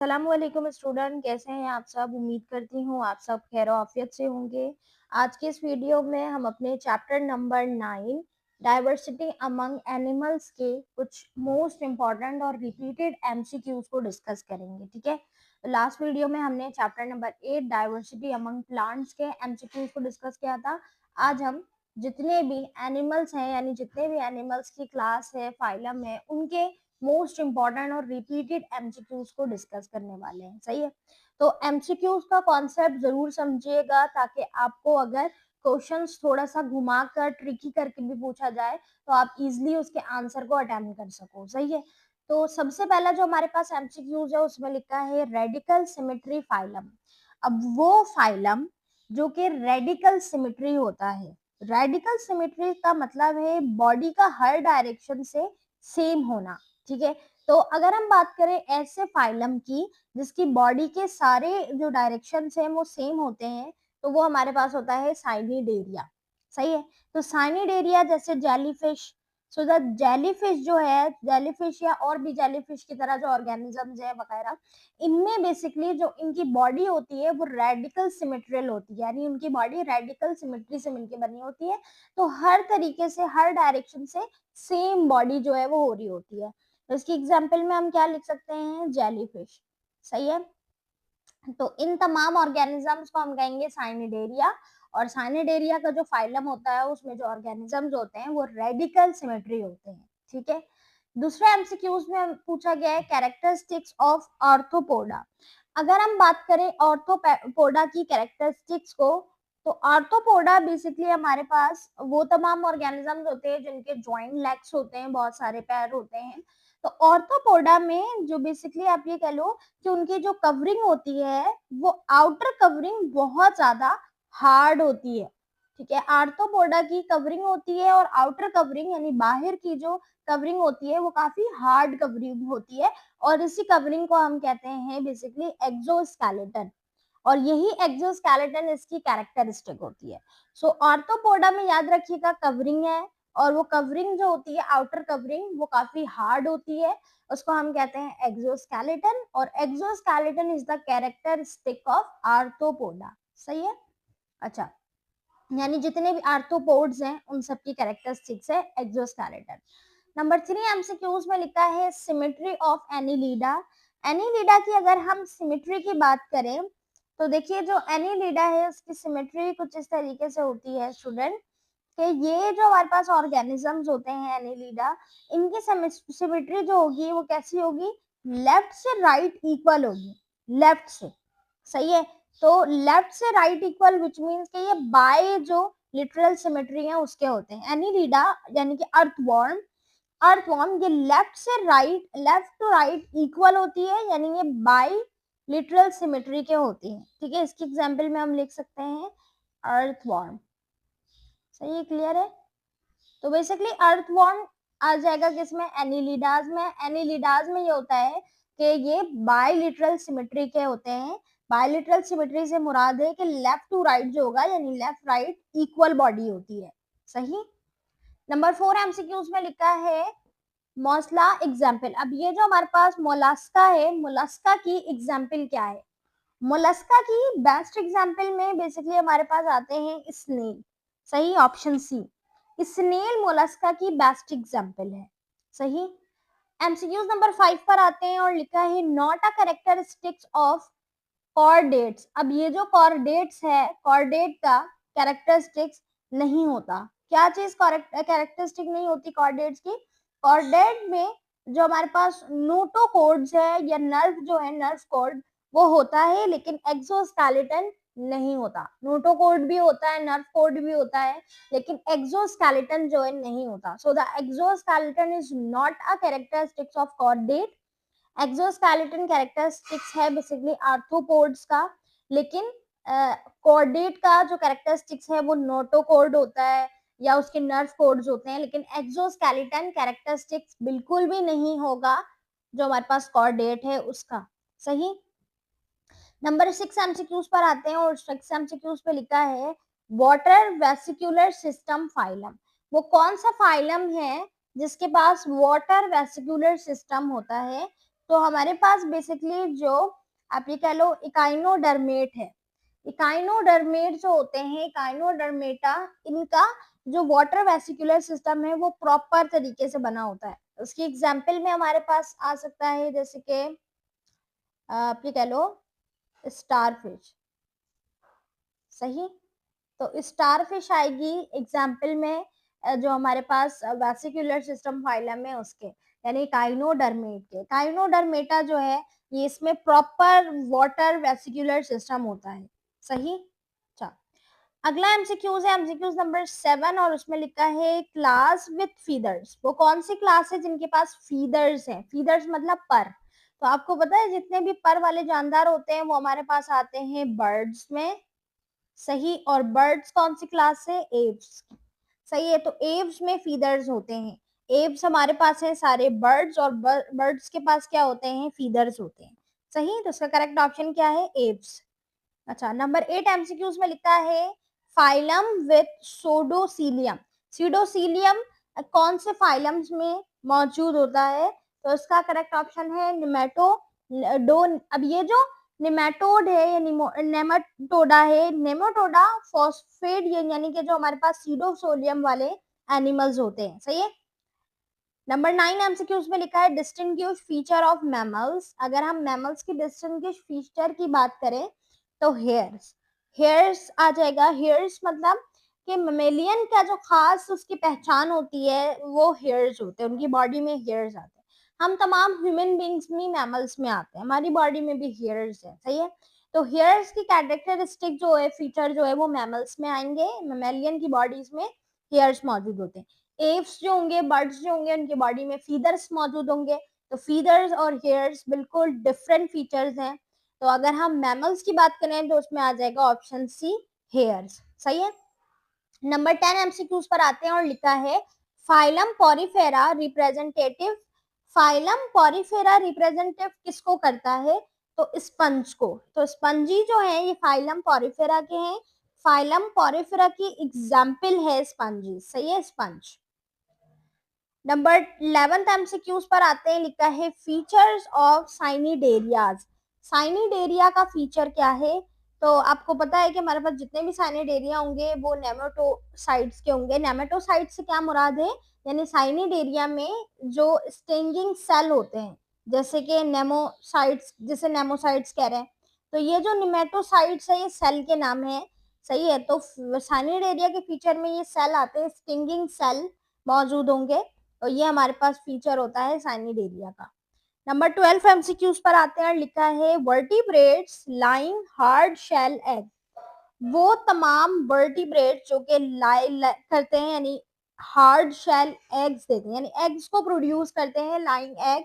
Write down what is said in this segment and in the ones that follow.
अस्सलामुअलैकुम स्टूडेंट, कैसे हैं आप सब। उम्मीद करती हूँ आप सब खैर आफियत से होंगे। आज के इस वीडियो में हम अपने chapter number 9 diversity among animals के कुछ मोस्ट इम्पॉर्टेंट और रिपीटेड एमसीक्यूज को डिस्कस करेंगे। ठीक है, तो लास्ट वीडियो में हमने chapter number 8 diversity among plants के एमसीक्यूज को डिस्कस किया था। आज हम जितने भी एनिमल्स हैं, यानी जितने भी एनिमल्स की क्लास है, फाइलम है, उनके मोस्ट इम्पॉर्टेंट और रिपीटेड एमसीक्यूज को डिस्कस करने वाले हैं। सही है, तो एमसीक्यूज का कॉन्सेप्ट जरूर समझिएगा ताकि आपको अगर क्वेश्चंस थोड़ा सा घुमा कर ट्रिकी करके भी पूछा जाए तो आप इजीली उसके आंसर को अटेम्प्ट कर सको। सही है, तो सबसे पहला जो हमारे पास एमसीक्यूज है उसमें लिखा है रेडिकल सिमेट्री फाइलम। अब वो फाइलम जो कि रेडिकल सिमेट्री होता है, रेडिकल सिमेट्री का मतलब है बॉडी का हर डायरेक्शन से सेम होना। ठीक है, तो अगर हम बात करें ऐसे फाइलम की जिसकी बॉडी के सारे जो डायरेक्शन है वो सेम होते हैं, तो वो हमारे पास होता है साइनिडेरिया। सही है, तो साइनिडेरिया जैसे जेलीफिश, सो द जेलीफिश जो है, जेलीफिश या और भी जेलीफिश की तरह जो ऑर्गेनिजम्स है वगैरह, इनमें बेसिकली जो इनकी बॉडी होती है वो रेडिकल सिमेट्रियल होती है, यानी उनकी बॉडी रेडिकल सिमेट्री से मिलकर बनी होती है। तो हर तरीके से हर डायरेक्शन से सेम बॉडी जो है वो हो रही होती है। तो इसकी एग्जाम्पल में हम क्या लिख सकते हैं, जेलीफिश। सही है, तो इन तमाम ऑर्गेनिजम्स को हम कहेंगे साइनिडेरिया, और साइनिडेरिया का जो फाइलम होता है उसमें जो ऑर्गेनिजम्स होते हैं वो रेडिकल सिमेट्री होते हैं। ठीक है, दूसरा एमसीक्यूज में पूछा गया है कैरेक्टरिस्टिक्स ऑफ आर्थ्रोपोडा। अगर हम बात करें आर्थ्रोपोडा की कैरेक्टरिस्टिक्स को, तो आर्थ्रोपोडा बेसिकली हमारे पास वो तमाम ऑर्गेनिजम्स होते हैं जिनके जॉइंट लेग्स होते हैं, बहुत सारे पैर होते हैं। तो आर्थ्रोपोडा में जो बेसिकली आप ये कह लो कि उनकी जो कवरिंग होती है वो आउटर कवरिंग बहुत ज्यादा हार्ड होती है। ठीक है, आर्थ्रोपोडा की कवरिंग होती है और आउटर कवरिंग यानी बाहर की जो कवरिंग होती है वो काफी हार्ड कवरिंग होती है, और इसी कवरिंग को हम कहते हैं बेसिकली एक्सोस्केलेटन, और यही एक्सोस्केलेटन इसकी कैरेक्टरिस्टिक होती है। सो आर्थ्रोपोडा में याद रखिएगा कवरिंग है, और वो कवरिंग जो होती है आउटर कवरिंग वो काफी हार्ड होती है, उसको हम कहते हैं एक्सोस्केलेटन, और exoskeleton is the characteristic of arthropoda. सही है, अच्छा, यानी जितने भी आर्थ्रोपोड्स हैं उन सब की कैरेक्टरिस्टिक्स है एक्सोस्केलेटन। नंबर 3 एमसीक्यूज में लिखा है सिमेट्री ऑफ एनिलीडा। एनिलीडा की अगर हम सिमेट्री की बात करें तो देखिए जो एनिलीडा है उसकी सिमेट्री कुछ इस तरीके से होती है स्टूडेंट, कि ये जो हमारे पास ऑर्गेनिजम्स होते हैं एनिलीडा, इनकी सिमेट्री जो होगी वो कैसी होगी, लेफ्ट से राइट इक्वल होगी, लेफ्ट से। सही है, तो लेफ्ट से राइट इक्वल विच मीन्स कि ये बाय जो लिटरल सिमेट्री है उसके होते हैं। एनिलीडा यानी कि अर्थवॉर्म, अर्थवॉर्म ये लेफ्ट से right, left to right equal होती है, यानी ये बाय लिटरल सिमेट्री के होती है। ठीक है, इसकी एग्जांपल में हम लिख सकते हैं अर्थवॉर्म। सही है, क्लियर है, तो बेसिकली अर्थवॉर्म आ जाएगा किसमें, एनिलिडाज में। एनिलिडाज में ये होता है कि ये बायलिटरल सिमेट्री के होते हैं। बायलिटरल सिमेट्री से मुराद है कि लेफ्ट टू राइट जो होगा, यानी लेफ्ट राइट इक्वल बॉडी होती है। सही, नंबर 4 एमसीक्यूज में लिखा है मौसला एग्जाम्पल। अब ये जो हमारे पास मोलास्का है, मोलास्का की एग्जाम्पल क्या है, मोलस्का की बेस्ट एग्जांपल में बेसिकली हमारे पास आते हैं स्नेल। सही, ऑप्शन सी, स्नेल मोलस्का की बेस्ट एग्जांपल है। सही, एमसीक्यूज नंबर 5 पर आते हैं और लिखा है not a characteristics of chordates. अब ये जो कॉर्डेट्स है, कॉर्डेट का कैरेक्टरिस्टिक्स नहीं होता। क्या चीज कैरेक्टरिस्टिक नहीं होती कॉर्डेट्स की, कॉर्डेट में जो हमारे पास नोटोकॉर्ड्स है या नर्व जो है, नर्व कॉर्ड वो होता है, लेकिन एक्सोस्केलेटन नहीं होता। नोटोकॉर्ड भी होता है, नर्व कॉर्ड भी होता है, लेकिन एक्सोस्केलेटन जो है नहीं होता। So the exoskeleton is not a characteristics of chordate. Exoskeleton characteristics है बेसिकली आर्थ्रोपोड्स का, लेकिन कॉर्डेट का जो कैरेक्टरिस्टिक्स है वो नोटोकॉर्ड होता है या उसके नर्व कॉर्ड्स होते हैं, लेकिन एक्सोस्केलेटन कैरेक्टरिस्टिक्स बिल्कुल भी नहीं होगा जो हमारे पास कॉर्डेट है उसका। सही, नंबर 6 एमसीक्यूज पर आते हैं और 6 एमसीक्यूज पे लिखा है वाटर वेसिकुलर सिस्टम फाइलम। वो कौन सा फाइलम है जिसके पास वाटर वेसिकुलर सिस्टम होता है, तो हमारे पास बेसिकली जो आप ये कह लो इकाइनोडर्मेट है, इकाइनोडर्मेट जो होते हैं, इकाइनोडर्मेटा, इनका जो वाटर वेसिकुलर सिस्टम है वो प्रॉपर तरीके से बना होता है। उसकी एग्जाम्पल में हमारे पास आ सकता है जैसे कि आप ये कह लो स्टारफिश, सही। तो स्टारफिश आएगी एग्जाम्पल में जो हमारे पास वेसिकुलर सिस्टम फाइलम है उसके, यानी काइनोडर्मेट के। काइनोडर्मेटा जो है ये इसमें प्रॉपर वाटर वेसिकुलर सिस्टम होता है, सही। अच्छा, अगला एमसीक्यूज है एमसीक्यूज नंबर 7 और उसमें लिखा है क्लास विथ फीदर्स। वो कौन सी क्लास है जिनके पास फीदर्स हैं? फीदर्स मतलब पर। तो आपको पता है जितने भी पर वाले जानदार होते हैं वो हमारे पास आते हैं बर्ड्स में, सही। और बर्ड्स कौन सी क्लास है? एव्स, सही है। तो एव्स में फीदर्स होते हैं। एव्स हमारे पास है सारे बर्ड्स और बर्ड्स के पास क्या होते हैं? फीदर्स होते हैं, सही। तो इसका करेक्ट ऑप्शन क्या है? एव्स। अच्छा, नंबर 8 एमसीक्यूज में लिखा है फाइलम विथ सोडोसीलियम। सीडोसीलियम कौन से फाइलम्स में मौजूद होता है? तो इसका करेक्ट ऑप्शन है निमेटो डो। अब ये जो निमेटोड है या नेमाटोडा है, नेमाटोडा फॉस्फेट, ये यानी कि जो हमारे पास सीडोसोलियम वाले एनिमल्स होते हैं, सही है। नंबर 9 एमसीक्यूज में लिखा है डिस्टिंग्विश फीचर ऑफ मैमल्स। अगर हम मैमल्स की डिस्टिंग्विश फीचर की बात करें तो हेयर्स, हेयर्स आ जाएगा। हेयर्स मतलब कि ममेलियन का जो खास उसकी पहचान होती है वो हेयर्स होते हैं, उनकी बॉडी में हेयर्स आते हैं। हम तमाम ह्यूमन बींग्स में मैमल्स में आते हैं, हमारी बॉडी में भी हेयर्स है, सही है। तो हेयर्स की कैरेक्टरिस्टिक जो है, फीचर जो है वो मैमल्स में आएंगे, ममेलियन की बॉडीज में हेयर्स मौजूद होते हैं। एव्स जो होंगे, बर्ड्स जो होंगे, उनकी बॉडी में फीदर्स मौजूद होंगे। तो फीदर्स और हेयर्स बिल्कुल डिफरेंट फीचर्स हैं। तो अगर हम मैमल्स की बात करें तो उसमें आ जाएगा ऑप्शन सी, हेयर्स, सही है। नंबर 10 एमसीक्यूज पर आते हैं और लिखा है phylum Porifera representative. Phylum Porifera representative किसको करता है? तो स्पंज को। तो स्पंजी जो है ये फाइलम पॉरीफेरा के हैं। फाइलम पॉरीफेरा की एग्जाम्पल है स्पंजी, सही है, स्पंज। नंबर 11th एमसीक्यूज पर आते हैं, लिखा है फीचर्स ऑफ साइनिडेरियाज। साइनिडेरिया का फीचर क्या है? तो आपको पता है कि हमारे पास जितने भी साइनिडेरिया होंगे वो नेमेटोसाइट्स के होंगे। नेमेटोसाइट्स से क्या मुराद है? यानी साइनिडेरिया में जो स्टिंगिंग सेल होते हैं, जैसे कि नेमोसाइट्स, जिसे नेमोसाइट्स कह रहे हैं, तो ये जो निमेटोसाइट्स है ये सेल के नाम है, सही है। तो साइनिडेरिया के फीचर में ये सेल आते हैं, स्टिंगिंग सेल मौजूद होंगे। तो ये हमारे पास फीचर होता है साइनिडेरिया का। नंबर 12 एमसीक्यूज पर आते हैं, लिखा है vertebrates lying hard shell egg. वो तमाम वर्टिब्रेट्स जो कि करते हैं, यानी हार्ड शेल एग्स देते हैं, यानी एग्स को प्रोड्यूस करते हैं, लाइंग एग,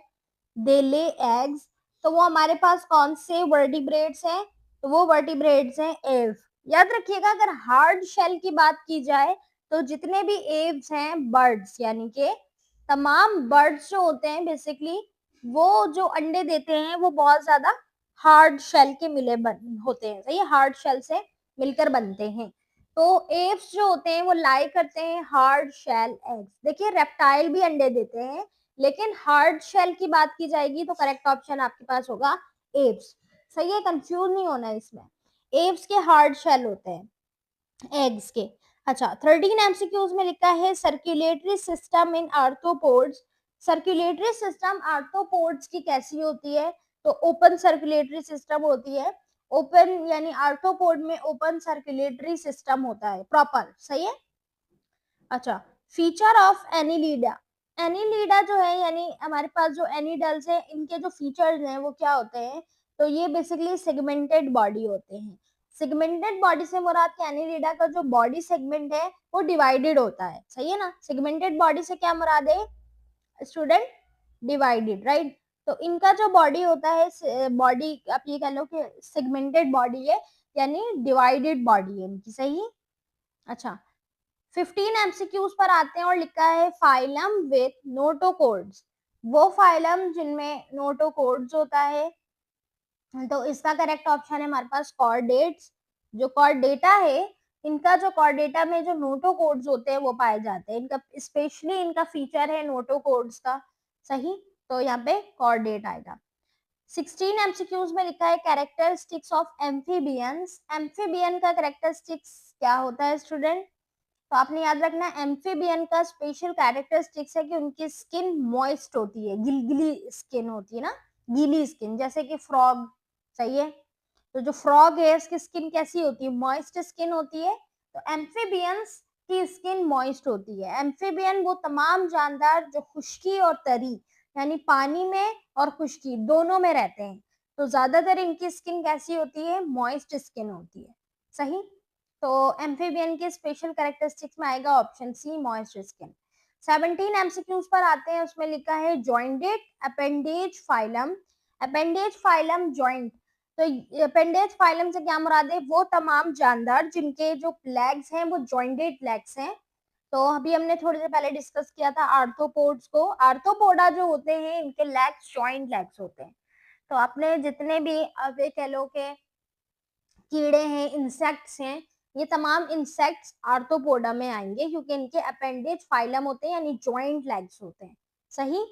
दे ले एग्स। तो वो हमारे पास कौन से वर्टिब्रेट्स हैं? तो वो वर्टिब्रेट्स हैं एव। याद रखिएगा, अगर हार्ड शेल की बात की जाए तो जितने भी एव्स हैं बर्ड्स, यानी कि तमाम बर्ड्स जो होते हैं बेसिकली वो जो अंडे देते हैं वो बहुत ज्यादा हार्ड शेल के होते हैं, सही है, हार्ड शेल से मिलकर बनते हैं। तो एव्स जो होते हैं वो लाई करते हैं हार्ड शेल एग्स। देखिए रेप्टाइल भी अंडे देते हैं, लेकिन हार्ड शेल की बात की जाएगी तो करेक्ट ऑप्शन आपके पास होगा एव्स, सही है, कंफ्यूज नहीं होना है इसमें। एव्स के हार्ड शेल होते हैं एग्स के। अच्छा, 13 एमसीक्यूज में लिखा है circulatory system in arthropods. Circulatory system arthropods की कैसी होती है? तो ओपन सर्कुलेटरी सिस्टम होती है। ओपन यानी आर्थ्रोपोड में ओपन सर्कुलेटरी सिस्टम होता है प्रॉपर, सही है। अच्छा, फीचर ऑफ एनिलीडा। एनिलीडा जो है यानी हमारे पास जो एनिडल्स है इनके जो फीचर्स हैं वो क्या होते हैं? तो ये बेसिकली सेगमेंटेड बॉडी होते हैं। सेगमेंटेड बॉडी से मुराद कि एनिलीडा का जो बॉडी सेगमेंट है वो डिवाइडेड होता है, सही है ना। सेगमेंटेड बॉडी से क्या मुराद है स्टूडेंट? Divided, right. तो इनका जो बॉडी होता है, बॉडी आप ये कह लो कि सेगमेंटेड बॉडी है, यानी डिवाइडेड बॉडी है इनकी, सही। अच्छा, 15 एमसीक्यूज पर आते हैं और लिखा है फाइलम विथ नोटोकोड्स। वो फाइलम जिनमें नोटोकोड्स होता है। तो इसका करेक्ट ऑप्शन है हमारे पास कॉर्डेट्स। जो कॉर्डेटा है इनका जो कॉर्डेटा में जो नोटोकोड्स होते हैं वो पाए जाते हैं, इनका स्पेशली इनका फीचर है नोटोकोड्स का, सही। तो यहाँ पे कॉर्डेट आएगा। 16 एमसीक्यूज में लिखा है कैरेक्टरिस्टिक्स ऑफ एम्फीबियंस। एम्फीबियन का कैरेक्टरिस्टिक्स क्या होता है स्टूडेंट? तो आपने याद रखना एम्फीबियन का स्पेशल कैरेक्टरिस्टिक्स है कि उनकी स्किन मॉइस्ट होती है, गिलगिली स्किन होती है ना, गीली स्किन, जैसे कि फ्रॉग। सही है। तो जो फ्रॉग है उसकी स्किन कैसी होती है? मॉइस्ट स्किन होती है। तो एम्फीबियंस की स्किन मॉइस्ट होती है। एम्फीबियन वो तमाम जानदार जो खुश्की और तरी यानी पानी में और खुश्की दोनों में रहते हैं, तो ज्यादातर इनकी स्किन कैसी होती है? मॉइस्ट स्किन होती है। सही। तो एम्फीबियन के स्पेशल कैरेक्टरिस्टिक्स में आएगा option C, moist skin. 17 MCQs पर आते हैं, उसमें लिखा है jointed appendage phylum. Appendage phylum joint, तो अपेंडेज फाइलम से क्या मुराद है? वो तमाम जानदार जिनके जो लेग्स हैं वो जॉइंटेड लेग्स हैं। तो अभी हमने थोड़ी देर पहले डिस्कस किया था आर्थ्रोपोड्स को। आर्थ्रोपोडा जो होते हैं इनके लेग्स जॉइंट लेग्स होते हैं। तो आपने जितने भी अब ये कह लो के कीड़े हैं, इंसेक्ट्स हैं, ये तमाम इंसेक्ट्स आर्थ्रोपोडा में आएंगे क्योंकि इनके अपेंडेज फाइलम होते हैं यानी जॉइंट लेग्स होते हैं। सही।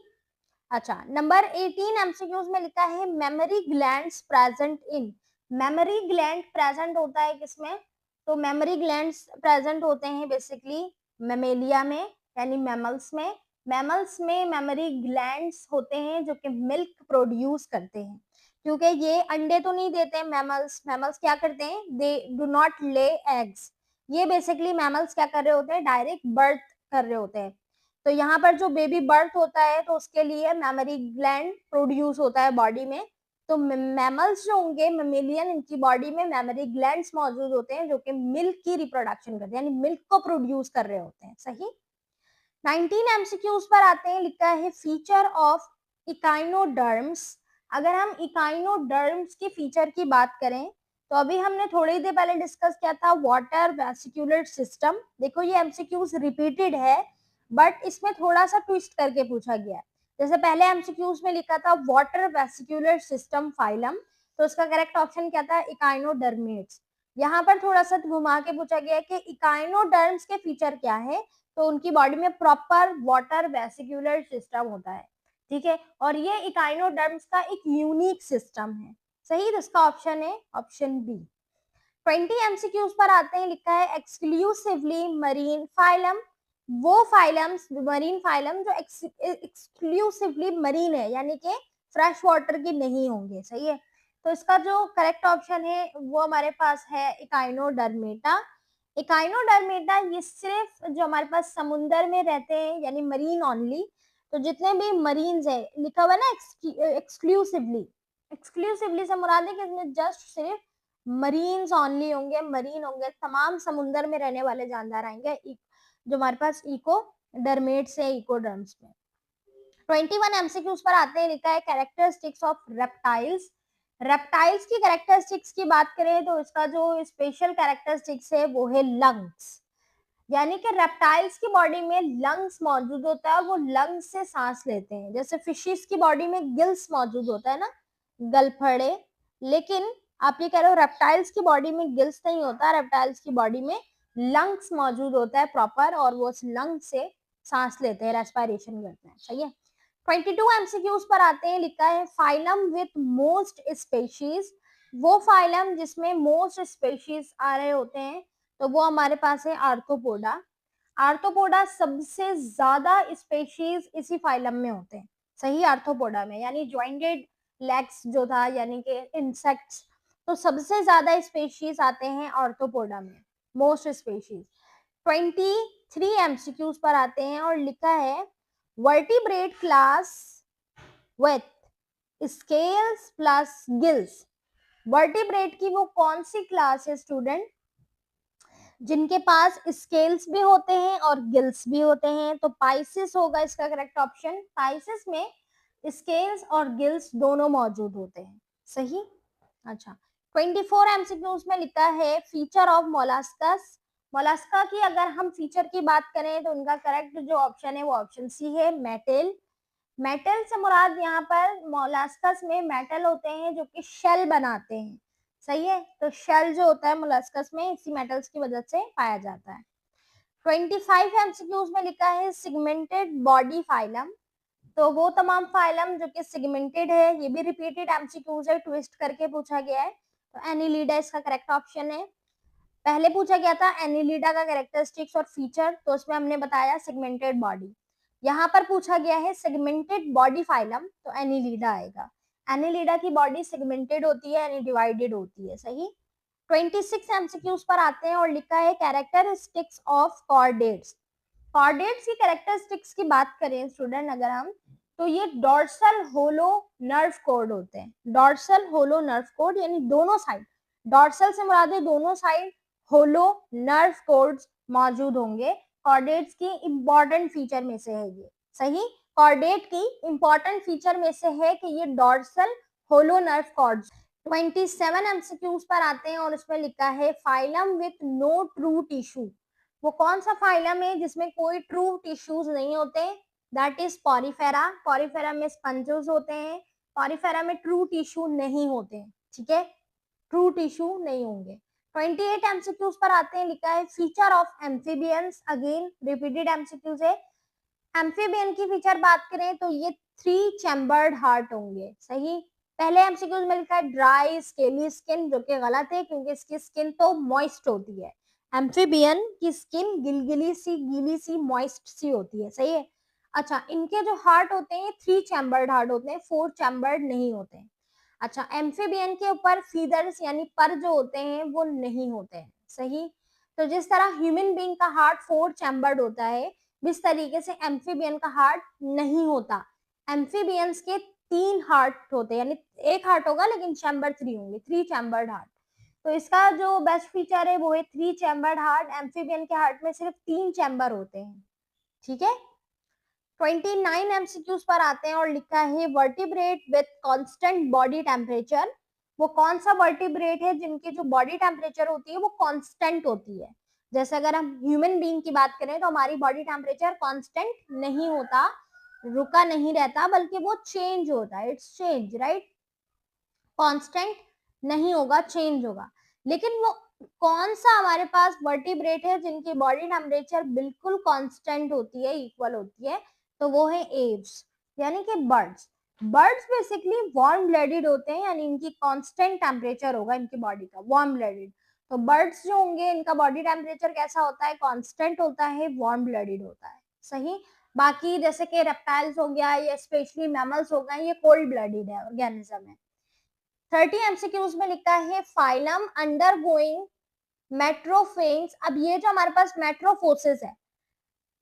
अच्छा, नंबर 18 एमसीक्यूज में लिखा है mammary glands present in. Memory gland present होता है किसमें? तो मेमोरी ग्लैंड्स प्रेजेंट होते हैं बेसिकली मेमेलिया में यानी मैमल्स में। मैमल्स में मेमोरी ग्लैंड्स होते हैं जो कि मिल्क प्रोड्यूस करते हैं, क्योंकि ये अंडे तो नहीं देते हैं। मैमल्स मैमल्स क्या करते हैं? They do not lay eggs. ये बेसिकली मैमल्स क्या कर रहे होते हैं? डायरेक्ट बर्थ कर रहे होते हैं। तो यहाँ पर जो बेबी बर्थ होता है तो उसके लिए मेमोरी ग्लैंड प्रोड्यूस होता है बॉडी में। तो मैमल्स जो होंगे मेमेलियन, इनकी बॉडी में मेमोरी ग्लैंड्स मौजूद होते हैं जो कि मिल्क की रिप्रोडक्शन करते हैं यानी मिल्क को प्रोड्यूस कर रहे होते हैं। सही। 19 एमसीक्यूज पर आते हैं, लिखा है फीचर ऑफ इकाइनोडर्म्स। अगर हम इकाइनोडर्म्स की फीचर की बात करें तो अभी हमने थोड़ी देर पहले डिस्कस किया था वाटर वेसिकुलर सिस्टम। देखो ये एमसीक्यूज रिपीटेड है बट इसमें थोड़ा सा ट्विस्ट करके पूछा गया है। जैसे पहले एमसीक्यूज में लिखा था वाटर वेसिकुलर सिस्टम फाइलम, तो उसका करेक्ट ऑप्शन क्या था? इकाइनोडर्मेट्स। यहाँ पर थोड़ा सा घुमा के पूछा गया है कि इकाइनोडर्म्स के फीचर क्या है? तो उनकी बॉडी में प्रॉपर वाटर वेसिकुलर सिस्टम होता है। ठीक है, और ये इकाइनोडर्म्स का एक यूनिक सिस्टम है। सही। तो इसका ऑप्शन है ऑप्शन बी। 20 एमसीक्यूज पर आते हैं, लिखा है एक्सक्लूसिवली मरीन फाइलम। वो फाइलम्स मरीन फाइलम जो एक्सक्लूसिवली मरीन है यानी कि फ्रेश वाटर की नहीं होंगे। सही है। तो इसका जो करेक्ट ऑप्शन है वो हमारे पास है इकाइनोडर्मेटा। इकाइनोडर्मेटा ये सिर्फ जो हमारे पास समुंदर में रहते हैं यानी मरीन ओनली। तो जितने भी मरीन्स है लिखा हुआ ना एक्सक्लूसिवली, एक्सक्लूसिवली से मुराद है कि इसमें जस्ट सिर्फ मरीन्स ओनली होंगे, मरीन होंगे, तमाम समुंदर में रहने वाले जानदार आएंगे जो हमारे पास इको डर्मेट्स है इकोडर्म्स में। 21 एमसीक्यूज पर आते हैं, लिखा है कैरेक्टरिस्टिक्स ऑफ रेप्टाइल्स। रेप्टाइल्स की कैरेक्टरिस्टिक्स की बात करें तो इसका जो स्पेशल कैरेक्टरिस्टिक्स है वो है लंग्स। यानी कि रेप्टाइल्स की बॉडी में लंग्स मौजूद होता है और वो लंग्स से सांस लेते हैं। जैसे फिशिस की बॉडी में गिल्स मौजूद होता है ना, गलफड़े। लेकिन आप ये कह रहे हो रेप्टाइल्स की बॉडी में गिल्स नहीं होता, रेप्टाइल्स की बॉडी में लंग्स मौजूद होता है प्रॉपर, और वो उस लंग से सांस लेते हैं, रेस्पिरेशन करते हैं। सही है। 22 एमसीक्यूज पर आते हैं, लिखा है फाइलम विथ मोस्ट स्पेशीज। वो फाइलम जिसमें मोस्ट स्पेशीज आ रहे होते हैं तो वो हमारे पास है आर्थ्रोपोडा। आर्थ्रोपोडा सबसे ज्यादा स्पेशीज इसी फाइलम में होते हैं। सही। आर्थ्रोपोडा में यानी जॉइंटेड लेग्स जो था यानी कि इंसेक्ट्स, तो सबसे ज्यादा स्पेशीज आते हैं आर्थ्रोपोडा में, मोस्ट स्पेशीज। 23 एमसीक्यूज पर आते हैं और लिखा है vertebrate class with scales plus gills. Vertebrate की वो कौन सी क्लास है स्टूडेंट? जिनके पास स्केल्स भी होते हैं और गिल्स भी होते हैं। तो पाइसिस होगा इसका करेक्ट ऑप्शन। पाइसिस में स्केल्स और गिल्स दोनों मौजूद होते हैं। सही। अच्छा, 24 एमसीक्यूज में लिखा है फीचर ऑफ मोलास्कस। मोलास्का की अगर हम फीचर की बात करें तो उनका करेक्ट जो ऑप्शन है वो ऑप्शन सी है, मेटल। मेटल से मुराद यहाँ पर मोलास्कस में मेटल होते हैं जो कि शेल बनाते हैं। सही है। तो शेल जो होता है मोलास्कस में इसी मेटल्स की वजह से पाया जाता है। 25 एमसीक्यूज में लिखा है सिगमेंटेड बॉडी फाइलम। तो वो तमाम फाइलम जो कि सेगमेंटेड है, ये भी रिपीटेड एमसीक्यूज है, ट्विस्ट करके पूछा गया है। तो एनिलिडा इसका करेक्ट ऑप्शन है। पहले पूछा गया था एनिलिडा का कैरेक्टरिस्टिक्स और फीचर, तो उसमें हमने बताया सेगमेंटेड बॉडी। यहाँ पर पूछा गया है सेगमेंटेड बॉडी फाइलम, तो एनिलिडा आएगा। एनिलिडा की बॉडी सेगमेंटेड होती है यानी डिवाइडेड होती है, सही। 26 एमसीक्यूज पर आते हैं और लिखा है कैरेक्टरिस्टिक्स ऑफ कॉर्डेट्स। कॉर्डेट्स की कैरेक्टरिस्टिक्स की बात करें स्टूडेंट अगर हम, तो ये डॉर्सल होलो नर्व कोड होते हैं। डॉर्सल होलो नर्व कोड यानी दोनों साइड, डॉर्सल से मुराद है दोनों साइड, होलो नर्व कोड्स मौजूद होंगे। कॉर्डेट्स की इंपॉर्टेंट फीचर में से है ये, सही। कॉर्डेट की इंपॉर्टेंट फीचर में से है कि ये dorsal hollow nerve cords. 27 MCQs पर आते हैं और उसमें लिखा है phylum with no true tissue. वो कौन सा फाइलम है जिसमें कोई ट्रू टिश्यूज नहीं होते? That is Porifera. पॉरीफेरा में स्पंजेस होते हैं, पॉरीफेरा में ट्रू टिश्यू नहीं होते हैं, ठीक है, ट्रू टिश्यू नहीं होंगे। 28 एमसीक्यूज पर आते हैं, लिखा है feature of amphibians. Again repeated MCQs है। एम्फीबियन की फीचर बात करें तो ये 3 चैम्बर्ड हार्ट होंगे, सही। पहले एमसीक्यूज में लिखा है ड्राई स्केली स्किन, जो कि गलत है क्योंकि इसकी स्किन तो मॉइस्ट होती है। एम्फीबियन की स्किन गिलगिली सी, गीली सी, मॉइस्ट सी होती है, सही है। अच्छा, इनके जो हार्ट होते हैं 3 चैम्बर्ड हार्ट होते हैं, 4 चैम्बर्ड नहीं होते हैं। अच्छा, एम्फीबियन के ऊपर फीदर्स यानी पर जो होते हैं वो नहीं होते हैं, सही। तो जिस तरह ह्यूमन बीइंग का हार्ट 4 चैम्बर्ड होता है, इस तरीके से एम्फीबियन का हार्ट नहीं होता। एम्फीबियंस के 3 हार्ट होते हैं, यानी एक हार्ट होगा लेकिन चैम्बर 3 होंगे, 3 चैम्बर्ड हार्ट। तो इसका जो बेस्ट फीचर है वो है 3 चैम्बर्ड हार्ट। एम्फीबियन के हार्ट में सिर्फ 3 चैम्बर होते हैं, ठीक है। 29 एमसीक्यूज पर आते हैं और लिखा है vertebrate with constant body temperature. वो कौन सा वर्टिब्रेट है जिनकी जो बॉडी टेम्परेचर होती है वो कांस्टेंट होती है? जैसे अगर हम ह्यूमन बीइंग की बात करें तो हमारी बॉडी टेम्परेचर कांस्टेंट नहीं होता, रुका नहीं रहता, बल्कि वो चेंज होता है, इट्स चेंज, राइट। कांस्टेंट नहीं होगा, चेंज होगा। लेकिन वो कौन सा हमारे पास वर्टिब्रेट है जिनकी बॉडी टेम्परेचर बिल्कुल कांस्टेंट होती है, इक्वल होती है? तो वो है एव्स, यानी कि birds. Birds basically warm blooded होते हैं, यानी इनकी कांस्टेंट टेम्परेचर होगा इनकी बॉडी का, वार्म ब्लडेड। तो बर्ड्स जो होंगे इनका बॉडी टेम्परेचर कैसा होता है? कांस्टेंट होता है, वार्म ब्लडेड होता है, सही। बाकी जैसे कि रेप्टाइल्स हो गया या स्पेशली मैमल्स हो गए, ये कोल्ड ब्लडेड है, ऑर्गेनिज्म है। 30 एमसीक्यूज में लिखा है फाइलम अंडर गोइंग मेट्रोफेन्स। अब ये जो हमारे पास मेट्रोफोसिस है,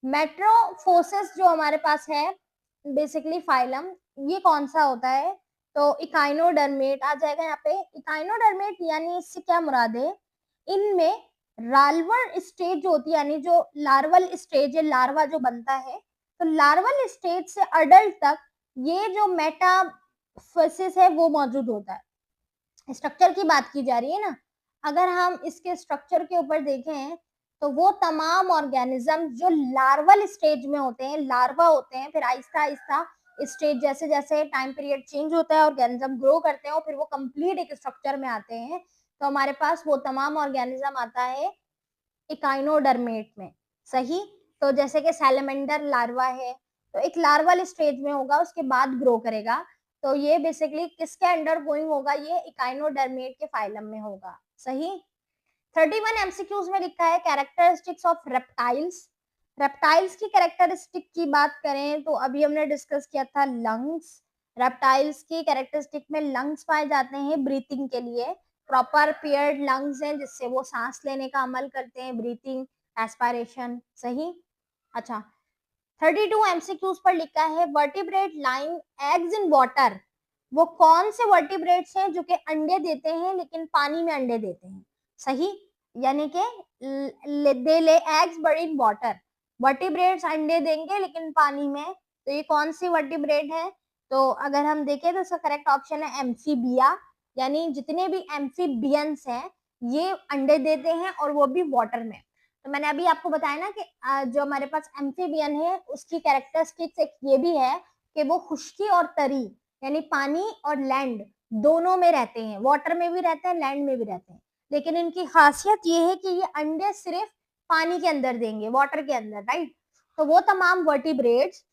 मेट्रोफोसिस जो हमारे पास है बेसिकली फाइलम, ये कौन सा होता है? तो इकाइनोडर्मेट आ जाएगा यहाँ पे। इकाइनोडर्मेट यानी इससे क्या मुराद है? इनमें लार्वल स्टेज जो होती है, यानी जो लार्वल स्टेज है, लार्वा जो बनता है, तो लार्वल स्टेज से अडल्ट तक ये जो मेटाफोसिस है वो मौजूद होता है। स्ट्रक्चर की बात की जा रही है ना, अगर हम इसके स्ट्रक्चर के ऊपर देखें तो वो तमाम ऑर्गेनिज्म जो लार्वल स्टेज में होते हैं, लार्वा होते हैं, फिर आहिस्ता आहिस्ता स्टेज जैसे जैसे टाइम पीरियड चेंज होता है, ऑर्गेनिज्म ग्रो करते हैं और फिर वो कंप्लीट एक स्ट्रक्चर में आते हैं। तो हमारे पास वो तमाम ऑर्गेनिज्म आता है इकाइनोडर्मेट में, सही। तो जैसे कि सैलमेंडर लार्वा है, तो एक लार्वल स्टेज में होगा, उसके बाद ग्रो करेगा। तो ये बेसिकली किसके अंडर गोइंग होगा? ये इकाइनोडर्मेट के फाइलम में होगा, सही। 31 एमसीक्यूज में लिखा है कैरेक्टरिस्टिक्स ऑफ रेप्टाइल्स। रेप्टाइल्स की कैरेक्टरिस्टिक की बात करें तो अभी हमने डिस्कस किया था लंग्स। रेप्टाइल्स की कैरेक्टरिस्टिक में लंग्स पाए जाते हैं ब्रीथिंग के लिए, प्रॉपर पेयर्ड लंग्स हैं जिससे वो सांस लेने का अमल करते हैं, ब्रीथिंग, एस्पायरेशन, सही। अच्छा, 32 एमसीक्यूज पर लिखा है vertebrate lying eggs in water. वो कौन से वर्टिब्रेट्स हैं जो कि अंडे देते हैं लेकिन पानी में अंडे देते हैं, सही। यानी कि they lay eggs but in water. Vertebrates अंडे देंगे लेकिन पानी में, तो ये कौन सी वर्टिब्रेट है? तो अगर हम देखें तो इसका करेक्ट ऑप्शन है एम्फीबिया, यानी जितने भी एम्फीबियंस हैं ये अंडे देते हैं और वो भी वाटर में। तो मैंने अभी आपको बताया ना कि जो हमारे पास एम्फीबियन है उसकी कैरेक्टरिस्टिक्स एक ये भी है कि वो खुश्की और तरी यानी पानी और लैंड दोनों में रहते हैं, वाटर में भी रहते हैं, लैंड में भी रहते हैं। लेकिन इनकी खासियत ये है कि ये अंडे सिर्फ पानी के अंदर देंगे, वाटर के अंदर, राइट। तो वो तमाम वर्टिब्रेट्स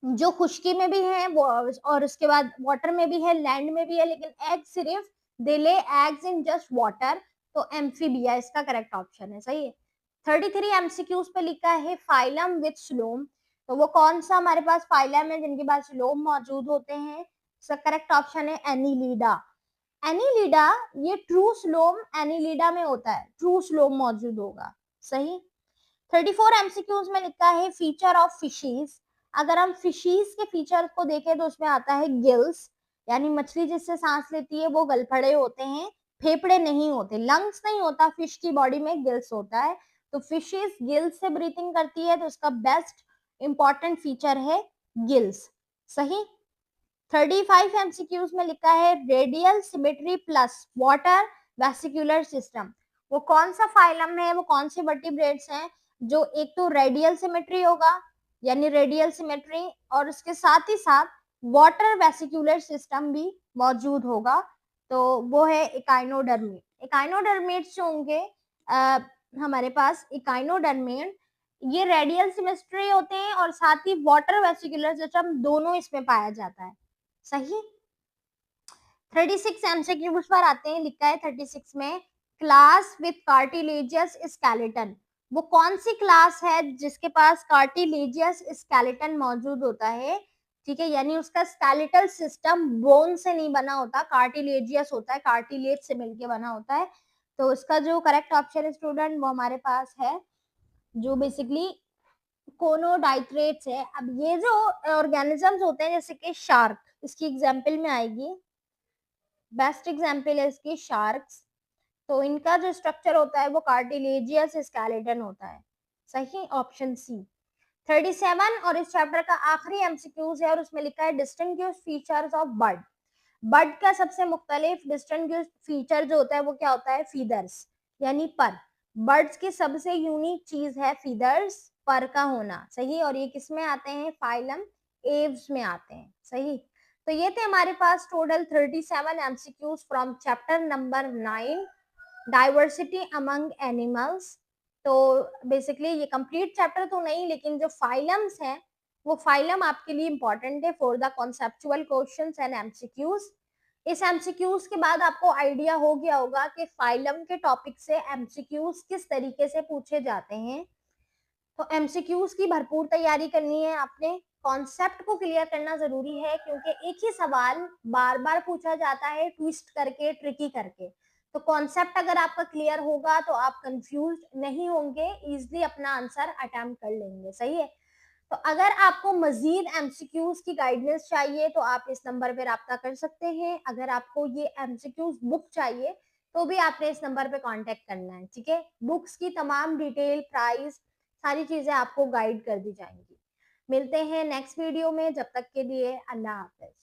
जो खुश्की में भी है वो, और उसके बाद वाटर में भी है, लैंड में भी है, लेकिन एग सिर्फ they lay eggs in just water, तो एम्फीबिया इसका करेक्ट ऑप्शन है, सही है। 33 एमसीक्यूज पे लिखा है फाइलम विथ स्लोम, तो वो कौन सा हमारे पास फाइलम है जिनके पास स्लोम मौजूद होते हैं? इसका करेक्ट ऑप्शन है एनिलीडा। एनिलीडा, ये ट्रू स्लोम एनिलीडा में होता है, ट्रू स्लोम मौजूद होगा, सही। 34 एमसीक्यूज में लिखा है फीचर ऑफ फिशीज। अगर हम फिशीज के फीचर को देखें तो उसमें आता है गिल्स, यानी मछली जिससे सांस लेती है वो गलफड़े होते हैं, फेफड़े नहीं होते, लंग्स नहीं होता, फिश की बॉडी में गिल्स होता है। तो फिशेस गिल्स से ब्रीथिंग करती है, तो उसका बेस्ट इंपॉर्टेंट फीचर है गिल्स, सही। 35 एमसीक्यूज में लिखा है radial symmetry plus water vesicular system. वो कौन सा फाइलम है, वो कौन से वर्टिब्रेट्स हैं जो एक तो रेडियल सिमेट्री होगा, यानी रेडियल सिमेट्री, और उसके साथ ही साथ वाटर वेसिकुलर सिस्टम भी मौजूद होगा, तो वो है इकाइनोडर्मेट। इकाइनोडर्मेट्स जो होंगे हमारे पास इकाइनोडर्मेट, ये रेडियल सिमेट्री होते हैं और साथ ही वाटर वेसिकुलर सिस्टम दोनों इसमें पाया जाता है, सही। 36 एमसीक्यूज पर आते हैं, लिखा है 36 में क्लास विथ कार्टिलेजियस स्केलेटन। वो कौन सी क्लास है जिसके पास कार्टिलेजियस स्केलेटन मौजूद होता है? ठीक है, यानी उसका स्केलेटल सिस्टम बोन से नहीं बना होता, कार्टिलेजियस होता है, कार्टिलेज से मिलके बना होता है। तो उसका जो करेक्ट ऑप्शन है स्टूडेंट वो हमारे पास है जो बेसिकली कोनोडाइट्रेट्स है। अब ये जो ऑर्गेनिजम्स होते हैं जैसे कि शार्क, इसकी एग्जाम्पल में आएगी, बेस्ट एग्जाम्पल है इसकी शार्क्स, तो इनका जो स्ट्रक्चर होता है वो कार्टिलेजियस स्केलेटन होता है, सही, ऑप्शन सी। 37 और इस चैप्टर का आखिरी एमसीक्यूज है और उसमें लिखा है distinguish features of bird. Bird का सबसे मुख्तलिफ डिस्टिंग्विश फीचर जो होता है वो क्या होता है? फीदर्स, यानी पर। बर्ड्स की सबसे यूनिक चीज है फीदर्स, पर का होना, सही। और ये किस में आते हैं? फाइलम एव्स में आते हैं, सही। तो ये थे हमारे पास total 37 MCQs from chapter number 9 diversity among animals. तो बेसिकली ये कंप्लीट चैप्टर तो नहीं, लेकिन जो फाइलम्स हैं वो फाइलम आपके लिए इंपॉर्टेंट है for the conceptual questions and MCQs. इस एमसीक्यूज के बाद आपको आइडिया हो गया होगा कि फाइलम के टॉपिक से एमसीक्यूज किस तरीके से पूछे जाते हैं। तो एमसीक्यूज की भरपूर तैयारी करनी है आपने, कॉन्सेप्ट को क्लियर करना जरूरी है क्योंकि एक ही सवाल बार बार पूछा जाता है ट्विस्ट करके, ट्रिकी करके। तो कॉन्सेप्ट अगर आपका क्लियर होगा तो आप कंफ्यूज नहीं होंगे, इजिली अपना आंसर अटेम्प्ट कर लेंगे, सही है। तो अगर आपको मजीद एमसीक्यूज की गाइडेंस चाहिए तो आप इस नंबर पर रब्ता कर सकते हैं। अगर आपको ये एमसीक्यूज बुक चाहिए तो भी आपने इस नंबर पे कांटेक्ट करना है, ठीक है। बुक्स की तमाम डिटेल, प्राइस, सारी चीजें आपको गाइड कर दी जाएंगी। मिलते हैं नेक्स्ट वीडियो में, जब तक के लिए अल्लाह हाफिज।